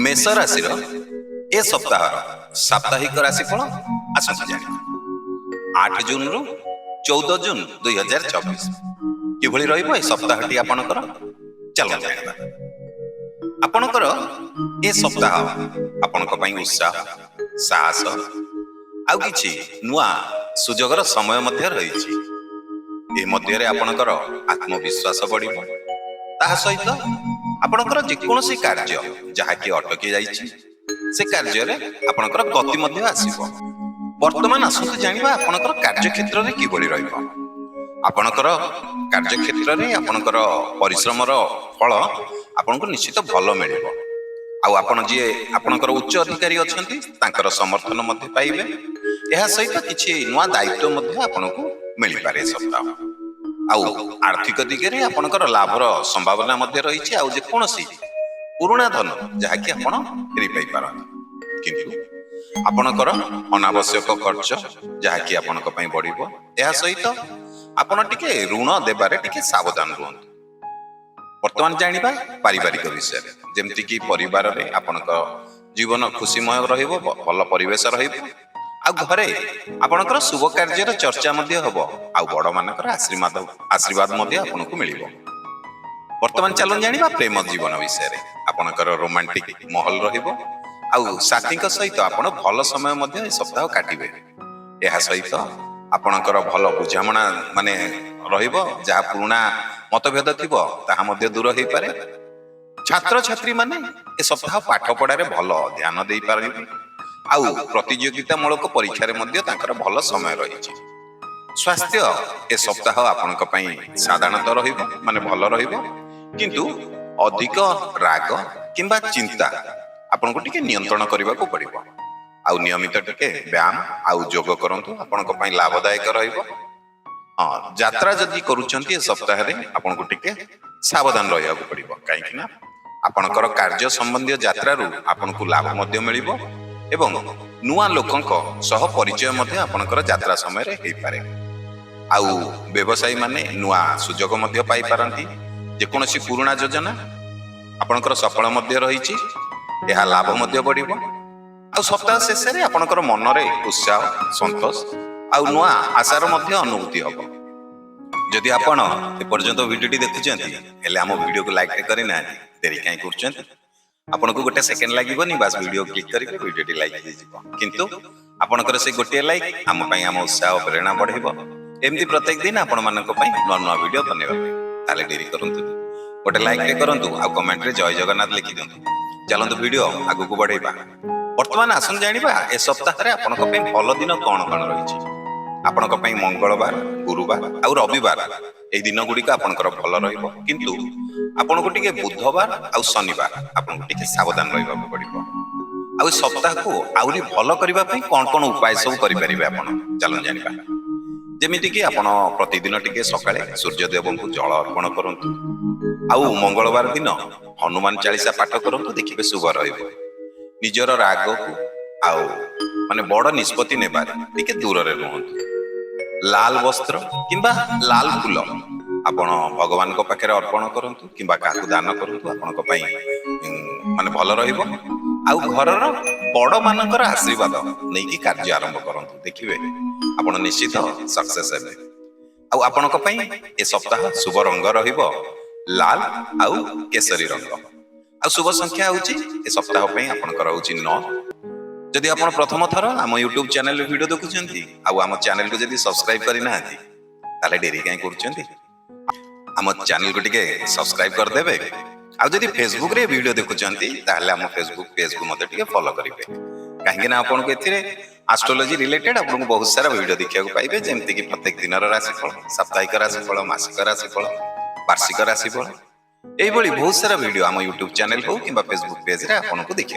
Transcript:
मेष राशि ए सप्ताह साप्ताहिक राशिफल आसतु जानिबा 8 जून रु 14 जून 2024 किभଳି ରହିବ ए सप्ताहटी आपणकर चलो जानिबा। आपणकर ए सप्ताह आपणक पई उत्साह साहस आउ किछि नुआ सुजोगर समय मध्य रहिछि। ए मध्य रे आपणकर आत्मविश्वास बढ़िबो। ताहा सहित आपणकर जेकोसी कार्य जहा कि अटकी जाइछि से कार्य रे आपणकर गति मध्य आसीबो। वर्तमान आसतु जानिबा आपणकर कार्य क्षेत्र रे किभଳି रहइबो। आपणकर कार्य क्षेत्र रे आपणकर परिश्रमर फल आपनको निश्चित भलो मिलिबो। आ आपण जे आपणकर उच्च अधिकारी अछंती तांकर समर्थन मध्य पाइबे। एहा सहित किछि नुआ दायित्व मध्य आपनको मिलि पारे सप्ताह। आउ आर्थिक दिगरे आपणकर लाभर संभावना मध्य रहिछि। आउ जे कोनोसी पुराना धन जहा कि आपण फेरि पाइ पारन, किंतु आपणकर अनावश्यक खर्च जहा कि आपणक पई बढ़िबो। एहा सहित आपण टिके ऋण देबारे टिके सावधान रुहंतु। वर्तमान जानिबा पारिवारिक विषय जेमति कि परिवार रे आपणक जीवन खुशीमय रहिबो, भल परिवेश रहिबो। आ घरे आपणकर शुभ कार्यर चर्चा मध्य हबो। आ बड़ मानकर आशीर्वाद मध्य आपनको मिलिबो। वर्तमान चलन जानिबा प्रेम जीवन विषय रे आपणकर रोमांटिक माहौल रहिबो। आ साथीक सहित आपण भल समय मध्य ए सप्ताह काटिबे। एहा सहित आपणकर भल बुझामणा माने रहिबो। जहा पुराना मतभेद थिबो ताहा मध्य दूर होई पारे। छात्र छात्री माने ए सप्ताह पाठ पढ़ारे भल ध्यान देई पारिबे। आउ प्रतियोगितामूलक परीक्षा मध्य तांकर भल समय रही। स्वास्थ्य ए सप्ताह आपणक पई साधारणतः रहिबो, माने भल रहिबो, किंतु अधिक राग किंबा चिंता आपनको टिके नियंत्रण करबाको पड़िबो। आउ नियमित टिके व्यायाम आउ योग करंतु, आपणक पई लाभदायक रहिबो। यात्रा जदि करूचंती ए सप्ताह रे आपनको टिके सावधान रहिबाको पड़िबो। काहे कि ना आपणकर कार्य संबंधी यात्रा रु आपनको लाभ मध्य मिलिबो एवं नुआ लोकंक सह परिचय मध्य आपणकर यात्रा समय रे हेई पारे। आउ व्यवसायी माने नुआ सुजोग मध्य पाई पारंती। जे कोनोसी पुराना योजना आपणकर सफल मध्य रहिछि, एहा लाभ मध्य बढ़िबो। आउ सप्ताह शेष रे आपणकर मन रे उत्साह संतोष आउ नुआ आशार मध्य अनुभूति हबो। जदि आपण ए पर्यंत वीडियोटी देखुचंती हेले हम वीडियो को लाइक करि ना देरी काई करचंती। आपनको गोटे सेकेंड लागबोनी, बस वीडियो क्लिक करके वीडियोटी लाइक दिजिबो। किंतु आपणकर से गोटे लाइक हम पई हम उत्साह प्रेरणा बढ़िबो। एमती प्रत्येक दिन आपण मानक पई नुआ नुआ वीडियो बनेबा ताले देरी करंतु, गोटे लाइक रे करंतु आ कमेंट रे जय जगन्नाथ लिखि दियंतु। चलंतु वीडियो आगु को बढ़ेबा। वर्तमान आसन जानिबा ए सप्ताह रे आपणक पई भल दिन कोन कोन रहिछि। आपणक पई मंगलवार, गुरुवार आ रविवार ए दिन गुडी का आपणकर भल रहिबो। किंतु आपनको टिके बुधवार आ शनिवार आपनको टिके सावधान रहिबाको पड़िबो। आ सप्ताह को आउरी भल करिबा पई कोन कोन उपाय सब करि परिबे आपण चलन जानिबा। जेमिति कि आपण प्रतिदिन टिके सकाळे सूर्य देवंकु जल अर्पण करंतु। आ मंगलवार दिन हनुमान चालीसा पाठ करंतु, देखिबे शुभ रहिबो। निजर राग को आ माने बड़ निष्पत्ति नेबार टिके दूर रे रहंतु। लाल वस्त्र किंबा लाल फूल आपण भगवान को पाखे अर्पण करंतु किंबा काकु दान करंतु, आपणक पई माने भल रहिबो। आउ घरर बड़ मानकर आशीर्वाद नेकी कार्य आरंभ करंतु, देखिबे आपण निश्चित सक्सेस हेबे। आउ आपणक पई ए सप्ताह शुभ रंग रहिबो लाल आउ केसरी रंग। आउ शुभ संख्या होउची ए सप्ताह पई आपणकर होउची 9। जदि आपण प्रथम थर हम YouTube चैनल रे वीडियो देखुचंती आउ हम चैनल को जदि सब्सक्राइब करि नाहंती ताले देरी काई करचंती। हम चैनल को टिके सब्सक्राइब कर देबे। आ जदि फेसबुक रे वीडियो देखुचंती ताले हम फेसबुक पेज को मते टिके फॉलो करिवे। काहेकि ना आपन को एथिरे एस्ट्रोलॉजी रिलेटेड आपन को बहुत सारा वीडियो देखिया को पाइबे, जेमति कि प्रत्येक दिनर राशिफल, साप्ताहिक राशिफल, मासिक राशिफल, वार्षिक राशिफल, एई भली बहुत सारा वीडियो हम YouTube चैनल हो किबा फेसबुक पेज रे आपन को देखिया।